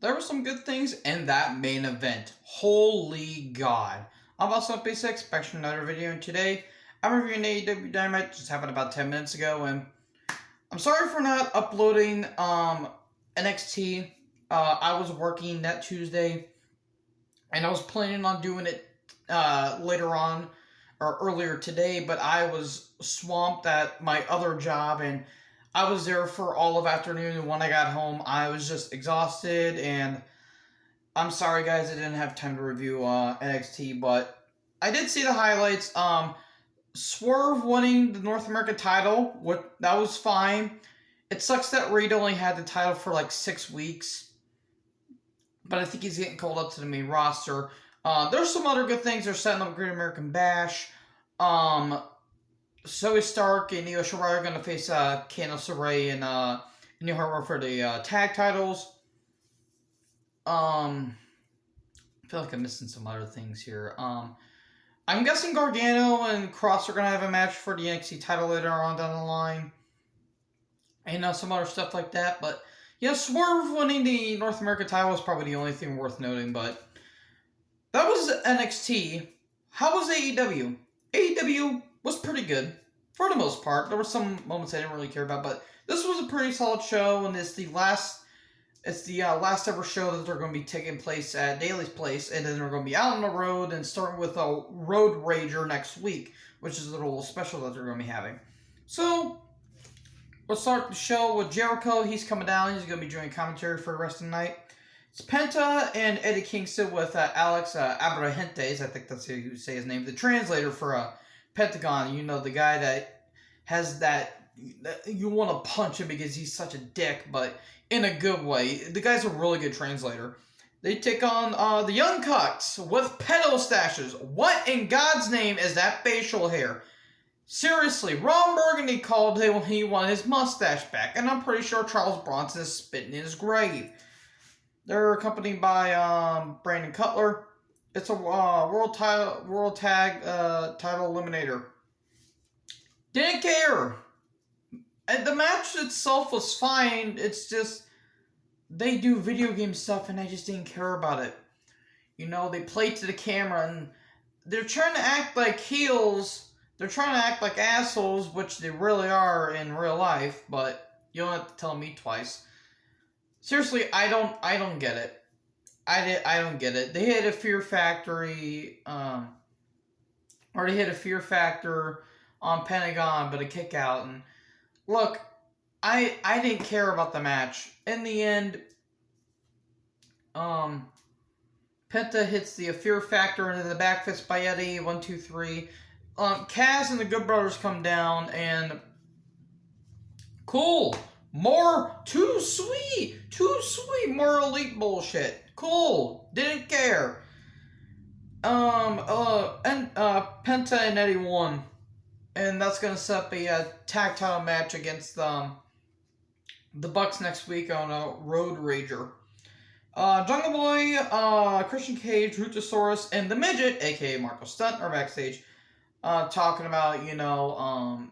there were some good things in that main event. Holy God. I'm also Basic, expecting another video, and today I'm reviewing AEW Dynamite. Just happened about 10 minutes ago, and I'm sorry for not uploading NXT. I was working that Tuesday, and I was planning on doing it later on, or earlier today, but I was swamped at my other job, and I was there for all of afternoon, and when I got home, I was just exhausted, and I'm sorry, guys, I didn't have time to review NXT, but I did see the highlights. Swerve winning the North American title, that was fine. It sucks that Reed only had the title for like 6 weeks, but I think he's getting called up to the main roster. There's some other good things. They're setting up Great American Bash. Zoe Stark and Io Shirai are going to face Candice LeRae and New Harper for the tag titles. I feel like I'm missing some other things here. I'm guessing Gargano and Cross are going to have a match for the NXT title later on down the line. And some other stuff like that. But, yeah, Swerve winning the North American title is probably the only thing worth noting. But that was NXT. How was AEW? AEW was pretty good, for the most part. There were some moments I didn't really care about, but this was a pretty solid show, and it's the last ever show that they're going to be taking place at Daly's Place, and then they're going to be out on the road and starting with a Road Rager next week, which is a little special that they're going to be having. So, we'll start the show with Jericho. He's coming down. He's going to be doing commentary for the rest of the night. It's Penta and Eddie Kingston with Alex Abrahantes. I think that's how you say his name. The translator for Pentagon. You know, the guy that has that you want to punch him because he's such a dick, but in a good way. The guy's a really good translator. They take on the Young Cucks with pedo stashes. What in God's name is that facial hair? Seriously, Ron Burgundy called him when he wanted his mustache back, and I'm pretty sure Charles Bronson is spitting in his grave. They're accompanied by Brandon Cutler. It's a world tag title eliminator. Didn't care. And the match itself was fine. It's just they do video game stuff, and I just didn't care about it. You know, they play to the camera, and they're trying to act like heels. They're trying to act like assholes, which they really are in real life. But you don't have to tell me twice. Seriously, I don't get it. I don't get it. They hit a Fear Factory, or they hit a Fear Factor on Pentagon, but a kick out. And look, I didn't care about the match. In the end, Penta hits the Fear Factor into the back fist by Eddie. 1, 2, 3. Kaz and the Good Brothers come down, and cool. More too sweet, more elite bullshit. Cool, didn't care. Penta and Eddie won, and that's gonna set up a tag title match against the Bucks next week on a Road Rager. Jungle Boy, Christian Cage, Rutasaurus, and the Midget, aka Marco Stunt, are backstage, talking about Jungle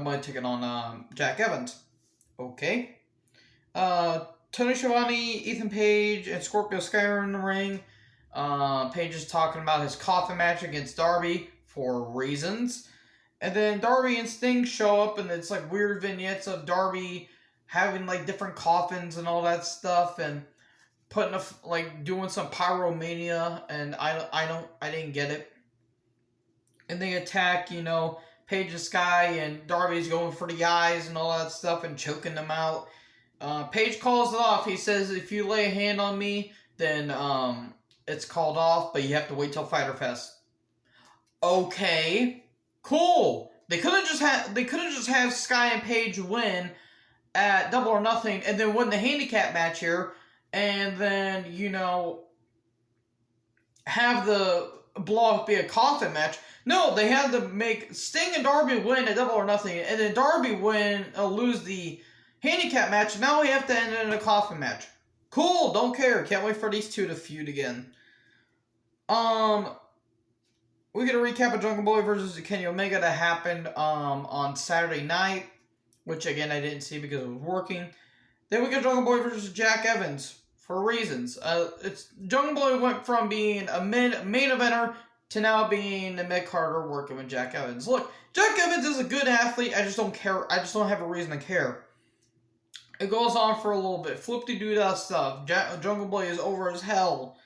Boy taking on Jack Evans. Okay. Tony Schiavone, Ethan Page, and Scorpio Sky are in the ring. Page is talking about his coffin match against Darby for reasons. And then Darby and Sting show up, and it's like weird vignettes of Darby having like different coffins and all that stuff, and putting doing some pyromania, and I didn't get it. And they attack, Page and Sky, and Darby's going for the eyes and all that stuff and choking them out. Page calls it off. He says, if you lay a hand on me, then it's called off, but you have to wait till Fyter Fest. Okay, cool. They could have just had Sky and Page win at Double or Nothing, and then win the handicap match here, and then have the blow-off be a coffin match. No, they had to make Sting and Darby win at Double or Nothing, and then Darby lose the handicap match. Now we have to end it in a coffin match. Cool, don't care. Can't wait for these two to feud again. We get a recap of Jungle Boy versus Kenny Omega that happened on Saturday night, which again I didn't see because I was working. Then we get Jungle Boy versus Jack Evans for reasons. It's Jungle Boy went from being a main eventer to now being a mid-carder working with Jack Evans. Look, Jack Evans is a good athlete. I just don't care. I just don't have a reason to care. It goes on for a little bit. Flip-de-doo-dah stuff. Jungle Boy is over as hell.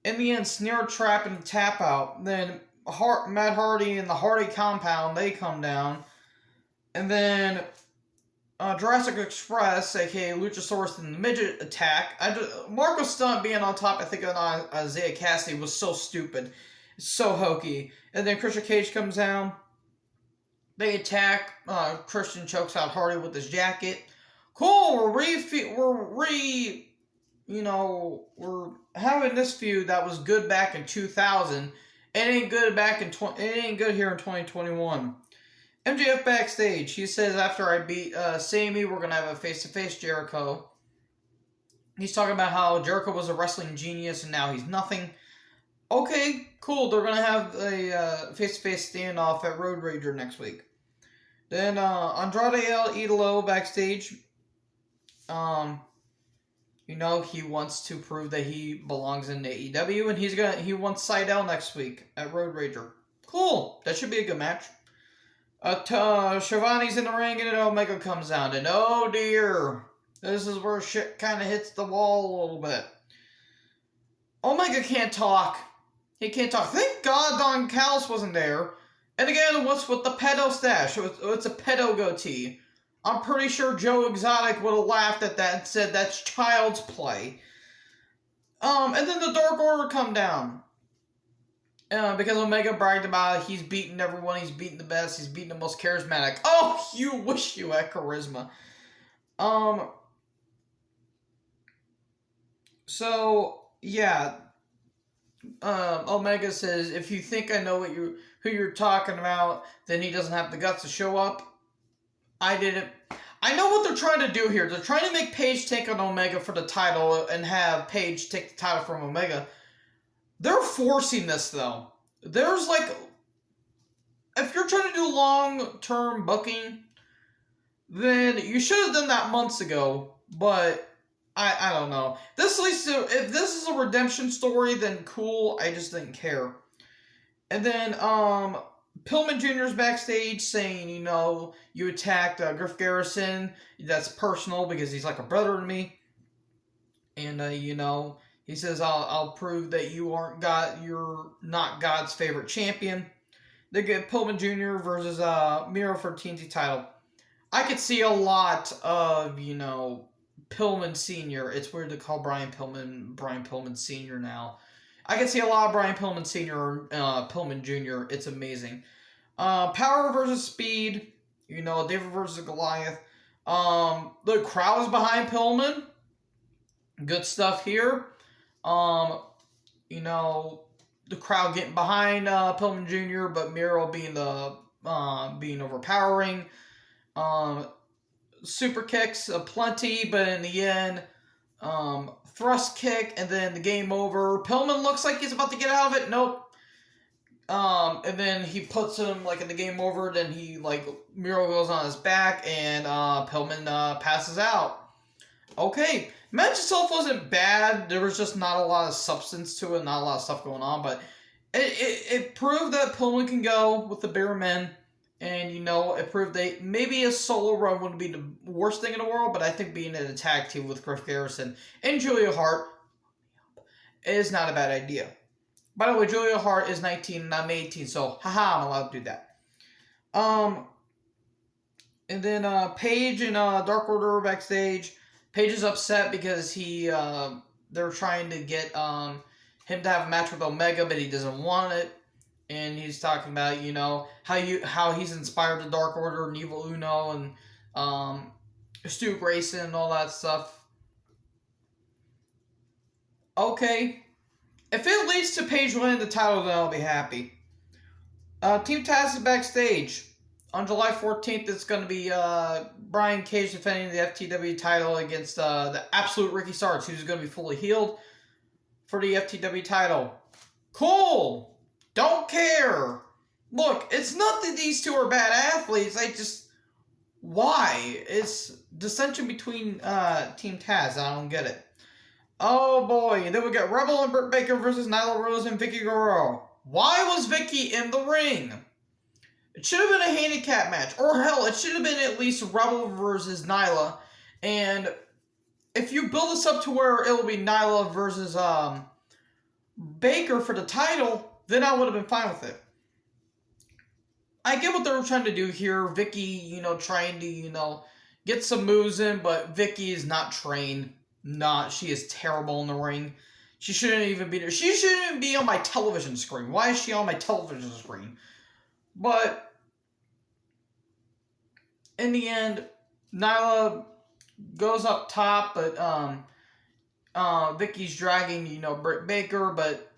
In the end, snare trap and tap out. Then Matt Hardy and the Hardy Compound, they come down. And then Jurassic Express, aka Luchasaurus, and the Midget attack. Marco Stunt being on top, I think, on Isaiah Cassidy was so stupid. It's so hokey. And then Christian Cage comes down. They attack. Christian chokes out Hardy with his jacket. Cool, we're having this feud that was good back in 2000. It ain't good here in 2021. MJF backstage, he says after I beat Sammy, we're gonna have a face-to-face Jericho. He's talking about how Jericho was a wrestling genius and now he's nothing. Okay, cool. They're gonna have a face-to-face standoff at Road Rager next week. Then Andrade El Idolo backstage. He wants to prove that he belongs in AEW, and he wants Seidel next week at Road Rager. Cool. That should be a good match. Shivani's in the ring, and Omega comes down, and oh dear, this is where shit kind of hits the wall a little bit. Omega can't talk. He can't talk. Thank God Don Callis wasn't there. And again, what's with the pedo stash? It's a pedo goatee. I'm pretty sure Joe Exotic would have laughed at that and said that's child's play. And then the Dark Order come down. Because Omega bragged about he's beaten everyone, he's beaten the best, he's beaten the most charismatic. Oh, you wish you had charisma. So, yeah. Omega says, if you think I know who you're talking about, then he doesn't have the guts to show up. I didn't. I know what they're trying to do here. They're trying to make Paige take on Omega for the title and have Paige take the title from Omega. They're forcing this, though. There's if you're trying to do long-term booking, then you should have done that months ago, but I don't know. If this is a redemption story, then cool, I just didn't care. And then, Pillman Jr.'s backstage saying, you attacked Griff Garrison. That's personal because he's like a brother to me. And, he says, I'll prove that you're not God's favorite champion. They get Pillman Jr. versus Miro for TNT title. I could see a lot of, Pillman Sr. It's weird to call Brian Pillman Sr. now. I can see a lot of Brian Pillman Sr. Pillman Jr. It's amazing. Power versus Speed. David versus Goliath. The crowd is behind Pillman. Good stuff here. The crowd getting behind Pillman Jr., but Miro being overpowering. Super kicks aplenty, but in the end, thrust kick, and then the game over. Pillman looks like he's about to get out of it. Nope. And then he puts him in the game over. Then Miro goes on his back, and Pillman passes out. Okay, match itself wasn't bad. There was just not a lot of substance to it, not a lot of stuff going on. But it proved that Pillman can go with the bare men. And, it proved that maybe a solo run wouldn't be the worst thing in the world, but I think being in a tag team with Griff Garrison and Julia Hart is not a bad idea. By the way, Julia Hart is 19 and I'm 18, so haha, I'm allowed to do that. And then Paige and Dark Order are backstage. Paige is upset because they're trying to get him to have a match with Omega, but he doesn't want it. And he's talking about, how he's inspired the Dark Order and Evil Uno and Stu Grayson and all that stuff. Okay. If it leads to Paige winning the title, then I'll be happy. Team Taz is backstage. On July 14th, it's going to be Brian Cage defending the FTW title against the absolute Ricky Starks, who's going to be fully healed for the FTW title. Cool! Don't care. Look, it's not that these two are bad athletes. Why? It's dissension between Team Taz. I don't get it. Oh boy, and then we got Rebel and Britt Baker versus Nyla Rose and Vicky Guerrero. Why was Vicky in the ring? It should have been a handicap match. Or hell, it should have been at least Rebel versus Nyla. And if you build this up to where it'll be Nyla versus Baker for the title, then I would have been fine with it. I get what they were trying to do here. Vicky, trying to, get some moves in, but Vicky is not trained. She is terrible in the ring. She shouldn't even be there. She shouldn't even be on my television screen. Why is she on my television screen? But in the end, Nyla goes up top, but Vicky's dragging, Britt Baker, but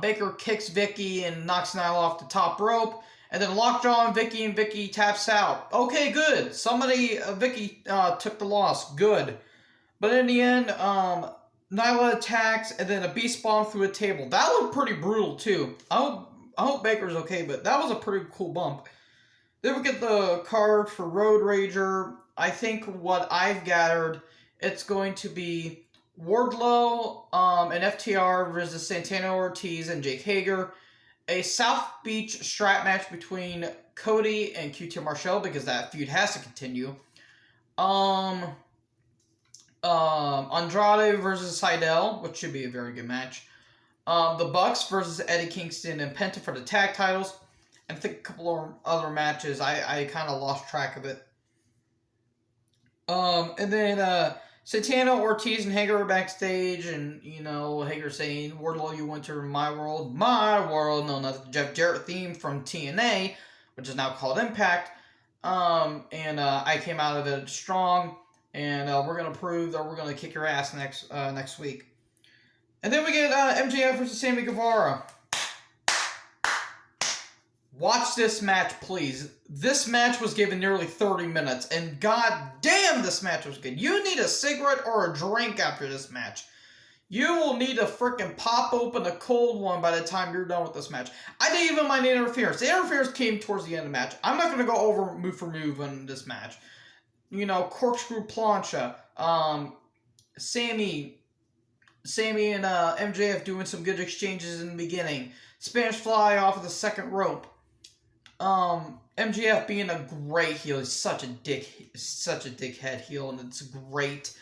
Baker kicks Vicky and knocks Nyla off the top rope, and then lockjaw on Vicky, and Vicky taps out. Okay, good. Vicky took the loss. Good. But in the end, Nyla attacks, and then a beast bomb through a table. That looked pretty brutal, too. I hope Baker's okay, but that was a pretty cool bump. Then we get the card for Road Rager. I think what I've gathered, it's going to be Wardlow and FTR versus Santana Ortiz and Jake Hager. A South Beach strap match between Cody and QT Marshall, because that feud has to continue. Andrade versus Seidel, which should be a very good match. The Bucks versus Eddie Kingston and Penta for the tag titles. And I think a couple of other matches. I kind of lost track of it. And then Santana, Ortiz, and Hager are backstage, and, Hager saying, Wardlow, you went to my world. No, not the Jeff Jarrett theme from TNA, which is now called Impact. And I came out of it strong, and we're going to prove that we're going to kick your ass next week. And then we get MJF versus Sammy Guevara. Watch this match, please. This match was given nearly 30 minutes, and god damn, this match was good. You need a cigarette or a drink after this match. You will need to frickin' pop open a cold one by the time you're done with this match. I didn't even mind the interference. The interference came towards the end of the match. I'm not going to go over move for move in this match. Corkscrew plancha. Sammy and MJF doing some good exchanges in the beginning. Spanish fly off of the second rope. MJF being a great heel. He's such a dickhead heel, and it's great.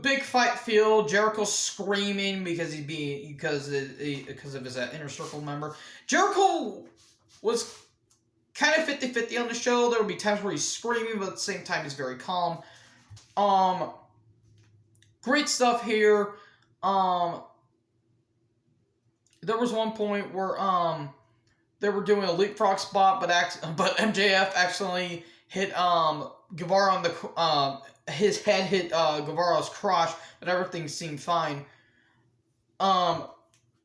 Big fight feel. Jericho screaming because of his inner circle member. Jericho was kind of 50-50 on the show. There would be times where he's screaming, but at the same time he's very calm. Great stuff here. There was one point where they were doing a leapfrog spot, but MJF accidentally hit Guevara on the his head hit Guevara's crotch, but everything seemed fine.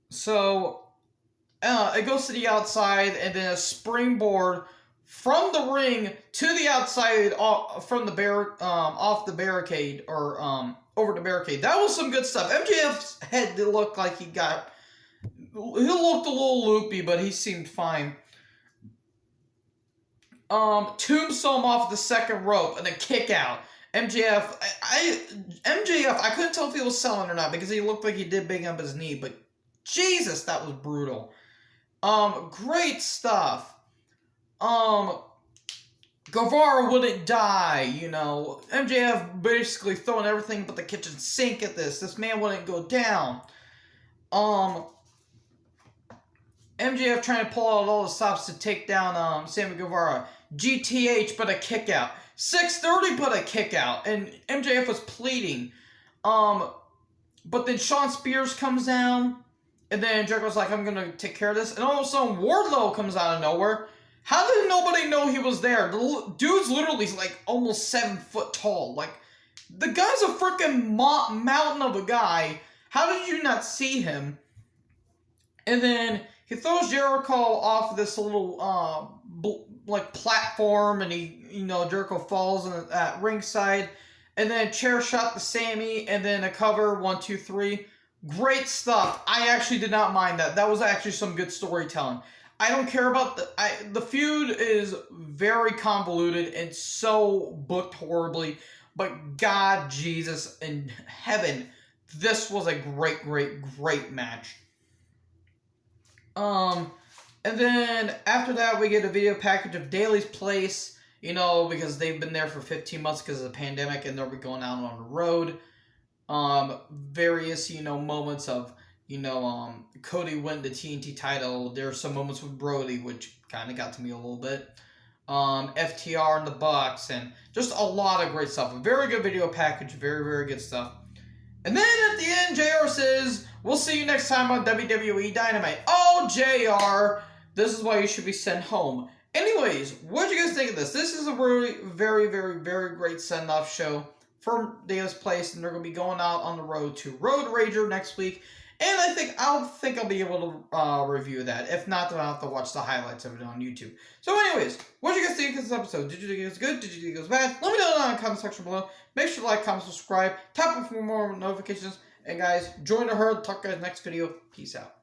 So it goes to the outside, and then a springboard from the ring to the outside, off the barricade, or over the barricade. That was some good stuff. MJF's head did look like he looked a little loopy, but he seemed fine. Tombstone off the second rope and then kick out. MJF, I couldn't tell if he was selling or not because he looked like he did big up his knee, but Jesus, that was brutal. Great stuff. Guevara wouldn't die, MJF basically throwing everything but the kitchen sink at this. This man wouldn't go down. MJF trying to pull out all the stops to take down Sammy Guevara. GTH, but a kick out. 630, but a kick out. And MJF was pleading. But then Sean Spears comes down. And then Jericho's like, I'm going to take care of this. And all of a sudden, Wardlow comes out of nowhere. How did nobody know he was there? The dude's literally like almost 7 foot tall. Like, the guy's a freaking mountain of a guy. How did you not see him? And then he throws Jericho off this little platform, and Jericho falls at ringside, and then chair shot to Sammy, and then a cover 1, 2, 3. Great stuff. I actually did not mind that. That was actually some good storytelling. I don't care about the feud is very convoluted and so booked horribly. But God, Jesus, in heaven, this was a great match. And then after that, we get a video package of Daly's Place, because they've been there for 15 months because of the pandemic, and they'll be going out on the road. Various, moments of, Cody win the TNT title. There are some moments with Brody, which kind of got to me a little bit. FTR and the Bucks, and just a lot of great stuff. A very good video package, very good stuff. And then at the end, JR says, "We'll see you next time on WWE Dynamite." Oh, JR, this is why you should be sent home. Anyways, what do you guys think of this? This is a really very great send-off show for Daly's Place, and they're going to be going out on the road to Road Rager next week. And I think I'll be able to review that. If not, then I'll have to watch the highlights of it on YouTube. So anyways, what did you guys think of this episode? Did you think it was good? Did you think it was bad? Let me know down in the comment section below. Make sure to like, comment, subscribe, tap on for more notifications. And guys, join the herd. Talk to you guys next video. Peace out.